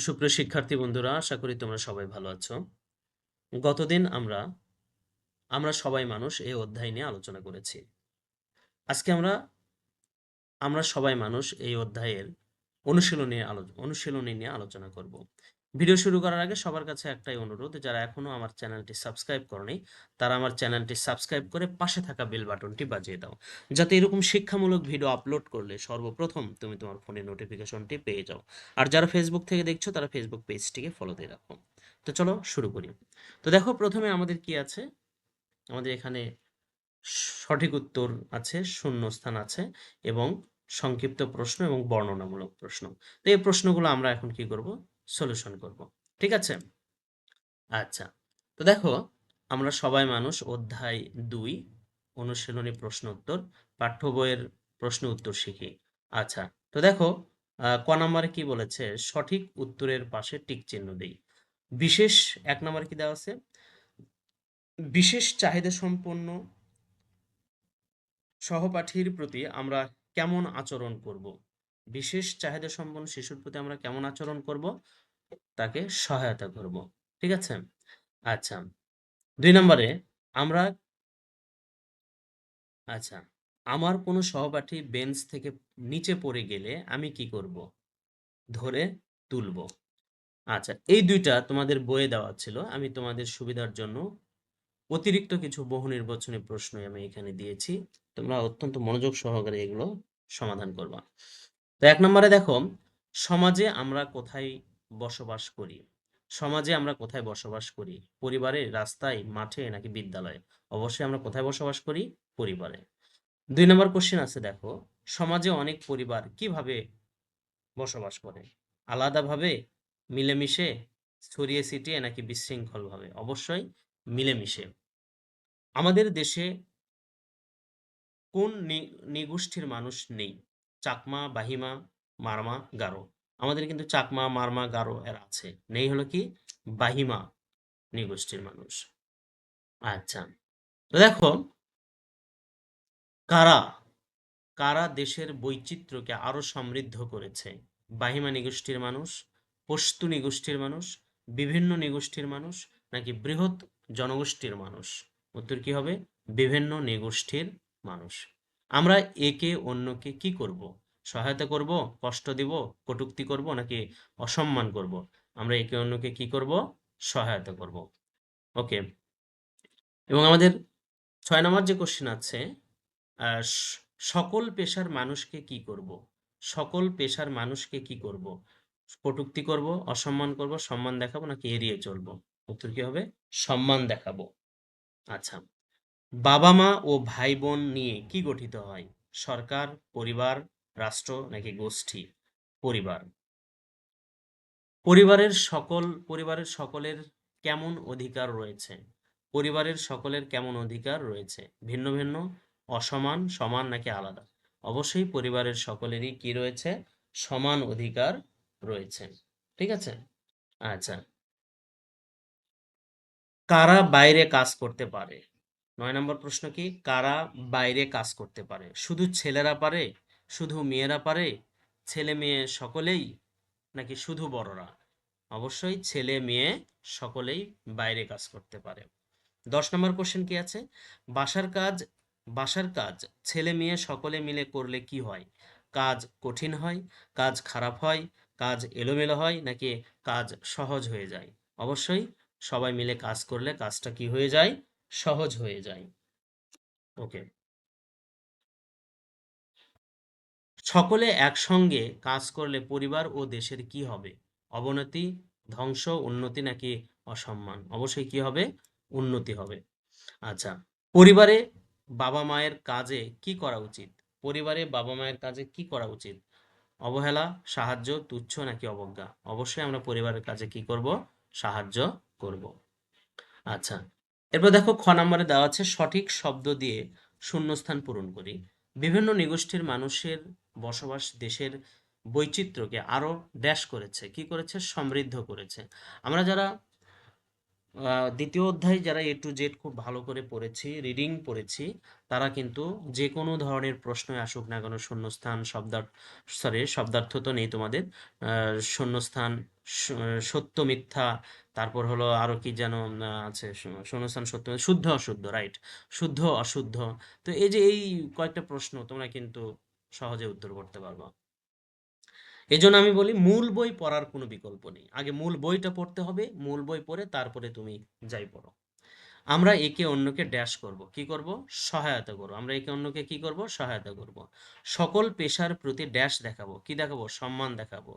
সুপ্রিয় শিক্ষার্থী বন্ধুরা, আশা করি তোমরা সবাই ভালো আছো। গতদিন আমরা সবাই মানুষ এই অধ্যায় নিয়ে আলোচনা করেছি। আজকে আমরা সবাই মানুষ এই অধ্যায়ের অনুশীলনী নিয়ে আলোচনা করব। ভিডিও শুরু করার আগে সবার কাছে একটাই অনুরোধ, যারা এখনো আমার চ্যানেলটি সাবস্ক্রাইব করনি তারা আমার চ্যানেলটি সাবস্ক্রাইব করে পাশে থাকা বেল বাটনটি বাজিয়ে দাও, যাতে এরকম শিক্ষামূলক ভিডিও আপলোড করলে সর্বপ্রথম তুমি তোমার ফোনে নোটিফিকেশনটি পেয়ে যাও। আর যারা ফেসবুক থেকে দেখছো তারা ফেসবুক পেজটিকে ফলো দিয়ে রাখো। তো চলো শুরু করি। তো দেখো, প্রথমে আমাদের কি আছে, আমাদের এখানে সঠিক উত্তর আছে, শূন্যস্থান আছে এবং সংক্ষিপ্ত প্রশ্ন এবং বর্ণনামূলক প্রশ্ন। তো এই প্রশ্নগুলো আমরা এখন কি করব, সলিউশন করব। ঠিক আছে? আচ্ছা, তো দেখো, আমরা সবাই মানুষ অধ্যায় 2 অনুশীলনী প্রশ্ন উত্তর পাঠ্য বইয়ের প্রশ্ন উত্তর শিখি। আচ্ছা, তো দেখো, ক নম্বরে কি বলেছে, সঠিক উত্তরের পাশে টিক চিহ্ন দেই। বিশেষ 1 নম্বরে কি দেওয়া আছে, বিশেষ চাহিদা সম্পন্ন সহপাঠীর প্রতি আমরা কেমন আচরণ করব? বিশেষ চাহিদা সম্পন্ন শিশুর প্রতি আমরা কেমন আচরণ করব? তাকে সহায়তা করব। ঠিক আছে? আচ্ছা, 2 নম্বরে আমরা আচ্ছা, আমার কোনো সহপাঠী বেঞ্চ থেকে নিচে পড়ে গেলে আমি কি করব? ধরে তুলব। আচ্ছা, এই 2টা তোমাদের বইয়ে দেওয়া ছিল। আমি তোমাদের সুবিধার জন্য অতিরিক্ত কিছু বহু নির্বাচনী প্রশ্ন আমি এখানে দিয়েছি। তোমরা অত্যন্ত মনোযোগ সহকারে এগুলো সমাধান করবা। তো 1 নম্বরে দেখো, সমাজে আমরা কোথায় বসবাস করি? সমাজে আমরা কোথায় বসবাস করি? পরিবারে, রাস্তায়, মাঠে নাকি বিদ্যালয়ে? অবশ্যই আমরা কোথায় বসবাস করি? পরিবারে। 2 নম্বর কোশ্চেন আছে দেখো, সমাজে অনেক পরিবার কিভাবে বসবাস করে? আলাদাভাবে, মিলেমিশে, ছড়িয়ে ছিটিয়ে নাকি বিশৃঙ্খলভাবে? অবশ্যই মিলেমিশে। আমাদের দেশে কোন নৃগোষ্ঠীর মানুষ নেই? চাকমা, বাহিমা, মারমা, গারো। আমাদের কিন্তু চাকমা, মারমা, গারো এরা আছে। নেই হলো কি? বাহিমা নৃগোষ্ঠীর মানুষ। আচ্ছা, তো দেখো, কারা কারা দেশের বৈচিত্র্যকে আরো সমৃদ্ধ করেছে? বাহিমা নৃগোষ্ঠীর মানুষ, পশতু নৃগোষ্ঠীর মানুষ, বিভিন্ন নৃগোষ্ঠীর মানুষ নাকি বৃহৎ জনগোষ্ঠীর মানুষ? উত্তর কি হবে? বিভিন্ন নৃগোষ্ঠীর মানুষ। আমরা একে অন্যকে কি করব? সহায়তা করব, কষ্ট দিব, কটূক্তি করব নাকি অসম্মান করব? আমরা একে অন্যকে কি করব? সহায়তা করব। ওকে, এবং আমাদের 6 নম্বর যে কোশ্চেন আছে, সকল পেশার মানুষকে কি করব? সকল পেশার মানুষকে কি করব? কটূক্তি করব, অসম্মান করব, সম্মান দেখাবো নাকি এড়িয়ে চলবো? উত্তর কি হবে? সম্মান দেখাবো। আচ্ছা, বাবা মা ও ভাই বোন নিয়ে কি গঠিত হয়? সরকার, পরিবার, রাষ্ট্র নাকি গোষ্ঠী? পরিবার। পরিবারের সকলের কেমন অধিকার রয়েছে? পরিবারের সকলের কেমন অধিকার রয়েছে? ভিন্ন ভিন্ন, অসমান, সমান নাকি আলাদা? অবশ্যই পরিবারের সকলেরই কি রয়েছে? সমান অধিকার রয়েছে। ঠিক আছে? আচ্ছা, কারা বাইরে কাজ করতে পারে? 9 নম্বর প্রশ্ন কি, কারা বাইরে কাজ করতে পারে? শুধু ছেলেরা পারে, শুধু মেয়েরা পারে, ছেলে মেয়ে সকলেই নাকি শুধু বড়রা? অবশ্যই ছেলে মেয়ে সকলেই বাইরে কাজ করতে পারে। 10 নম্বর কোশ্চেন কি আছে, বাসার কাজ বাসার কাজ ছেলে মেয়ে সকলে মিলে করলে কি হয়? কাজ কঠিন হয়, কাজ খারাপ হয়, কাজ এলোমেলো হয় নাকি কাজ সহজ হয়ে যায়? অবশ্যই সবাই মিলে কাজ করলে কাজটা কি হয়ে যায়? সহজ হয়ে যায়। ওকে, সকলে একসঙ্গে কাজ করলে পরিবার ও দেশের কি হবে? অবনতি, ধ্বংস, উন্নতি নাকি অসম্মান? অবশ্যই কি হবে? উন্নতি হবে। আচ্ছা, পরিবারে বাবা মায়ের কাজে কি করা উচিত? পরিবারে বাবা মায়ের কাজে কি করা উচিত? অবহেলা, সাহায্য, তুচ্ছ নাকি অবজ্ঞা? অবশ্যই আমরা পরিবারের কাজে কি করব? সাহায্য করব। আচ্ছা, এরপর দেখো, খ নম্বরে দেওয়া আছে সঠিক শব্দ দিয়ে শূন্যস্থান পূরণ করি। বিভিন্ন নৃগোষ্ঠীর মানুষের বসবাস দেশের বৈচিত্র্যকে আরো ড্যাশ করেছে, কি করেছে? সমৃদ্ধ করেছে। আমরা যারা দ্বিতীয় অধ্যায় যারা এ টু জেড খুব ভালো করে পড়েছি, রিডিং পড়েছি, তারা কিন্তু যে কোনো ধরনের প্রশ্নই আসুক না কেন, শূন্যস্থান, শব্দার্থ তো নেই তোমাদের, শূন্যস্থান, সত্য মিথ্যা, তারপর হলো আরো কি যেন আছে, শূন্যস্থান, সত্য, শুদ্ধ অশুদ্ধ, রাইট, শুদ্ধ অশুদ্ধ। তো এই যে এই কয়েকটা প্রশ্ন তোমরা কিন্তু সহজে উত্তর করতে পারবা। এজন্য আমি বলি মূল বই পড়ার কোনো বিকল্প নেই, আগে মূল বইটা পড়তে হবে, মূল বই পড়ে তারপরে তুমি যাই পড়ো। আমরা একে অন্যকে ড্যাশ করব, কি করব, সহায়তা করব, আমরা একে অন্যকে কি করব, সহায়তা করব। সকল পেশার প্রতি ড্যাশ দেখাবো, কি দেখাবো, সম্মান দেখাবো।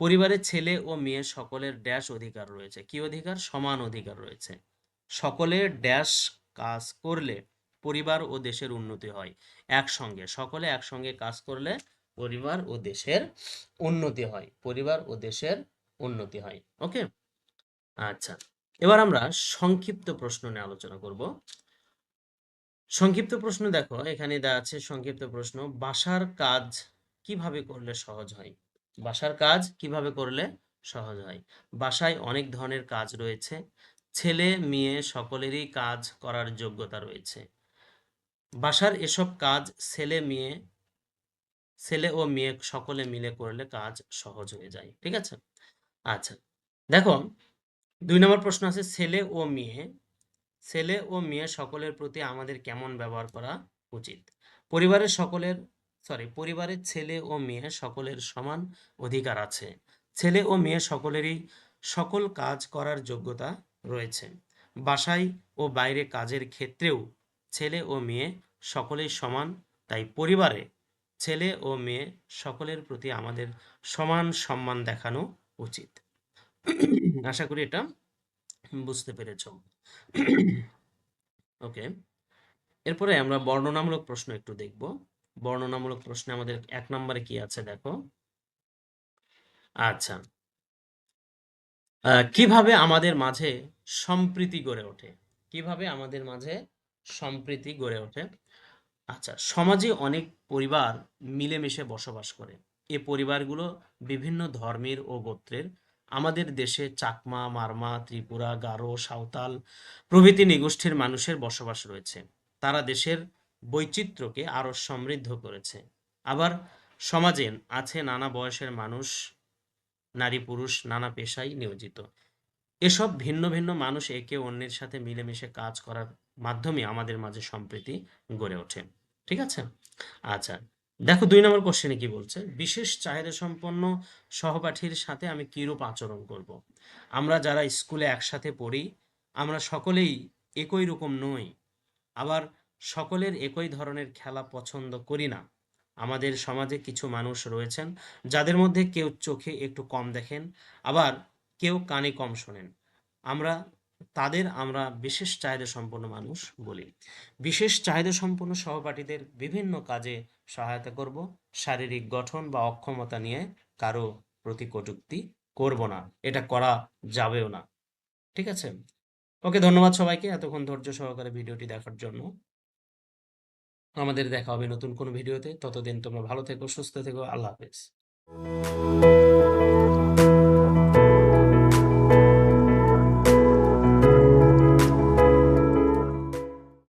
পরিবারের ছেলে ও মেয়ে সকলের ড্যাশ অধিকার রয়েছে, কি অধিকার, সমান অধিকার রয়েছে। সকলের ড্যাশ কাজ করলে পরিবার ও দেশের উন্নতি হয়। একসঙ্গে, সকলে একসঙ্গে কাজ করলে পরিবার ও দেশের উন্নতি হয়, পরিবার ও দেশের উন্নতি হয়। ওকে, আচ্ছা, এবার আমরা সংক্ষিপ্ত প্রশ্ন নিয়ে আলোচনা করব। সংক্ষিপ্ত প্রশ্ন দেখো, এখানে দেওয়া আছে সংক্ষিপ্ত প্রশ্ন, বাসার কাজ কিভাবে করলে সহজ হয়। বাসার কাজ কিভাবে করলে সহজ হয়। বাসায় অনেক ধরনের কাজ রয়েছে, ছেলে মেয়ে সকলেরই কাজ করার যোগ্যতা রয়েছে। বাসার এসব কাজ ছেলে ও মেয়ে সকলে মিলে করলে কাজ সহজ হয়ে যায়, ঠিক আছে। আচ্ছা, দেখো 2 নম্বর প্রশ্ন আছে, ছেলে ও মেয়ে সকলের প্রতি আমাদের কেমন ব্যবহার করা উচিত। পরিবারের ছেলে ও মেয়ে সকলের সমান অধিকার আছে। ছেলে ও মেয়ে সকলেরই সকল কাজ করার যোগ্যতা রয়েছে। বাসায় ও বাইরে কাজের ক্ষেত্রেও ছেলে ও মেয়ে সকলেই সমান, তাই পরিবারে ছেলে ও মেয়ে সকলের প্রতি আমাদের সমান সম্মান দেখানো উচিত। আশা করি এটা বুঝতে পেরেছ। ওকে, এরপরে আমরা বর্ণনামূলক প্রশ্ন একটু দেখব। বর্ণনামূলক প্রশ্নে আমাদের 1 নম্বরে কি আছে দেখো। আচ্ছা, কিভাবে আমাদের মাঝে সম্প্রীতি গড়ে ওঠে, কিভাবে আমাদের মাঝে সম্প্রীতি গড়ে ওঠে। আচ্ছা, সমাজে অনেক পরিবার মিলেমিশে বসবাস করে। এ পরিবারগুলো বিভিন্ন ধর্মের ও গোত্রের। আমাদের দেশে চাকমা, মারমা, ত্রিপুরা, গারো, সাঁওতাল প্রভৃতি নৃগোষ্ঠীর মানুষের বসবাস রয়েছে। তারা দেশের বৈচিত্র্যকে আরো সমৃদ্ধ করেছে। আবার সমাজে আছে নানা বয়সের মানুষ, নারী পুরুষ নানা পেশায় নিয়োজিত। এসব ভিন্ন ভিন্ন মানুষ একে অন্যের সাথে মিলেমিশে কাজ করার মাধ্যমে আমাদের মাঝে সম্প্রীতি গড়ে ওঠে, ঠিক আছে। আচ্ছা, দেখো 2 নম্বর কোশ্চেনে কি বলছে, বিশেষ চাহিদা সম্পন্ন সহপাঠীর সাথে আমি কিরূপ আচরণ করব। আমরা যারা স্কুলে একসাথে পড়ি, আমরা সকলেই একই রকম নই, আবার সকলের একই ধরনের খেলা পছন্দ করি না। আমাদের সমাজে কিছু মানুষ রয়েছেন যাদের মধ্যে কেউ চোখে একটু কম দেখেন, আবার কেউ কানে কম শোনেন। আমরা আমরা বিশেষ চাহিদা সম্পন্ন মানুষ বলি। বিশেষ চাহিদা সম্পন্ন সহপাঠীদের বিভিন্ন কাজে সহায়তা করব। শারীরিক গঠন বা অক্ষমতা নিয়ে কারো প্রতি কটূক্তি করব না, এটা করা যাবেও না, ঠিক আছে। ওকে, ধন্যবাদ সবাইকে এতক্ষণ ধৈর্য সহকারে ভিডিওটি দেখার জন্য। আমাদের দেখা হবে নতুন কোনো ভিডিওতে, ততদিন তোমরা ভালো থেকো, সুস্থ থেকো, আল্লাহ হাফেজ।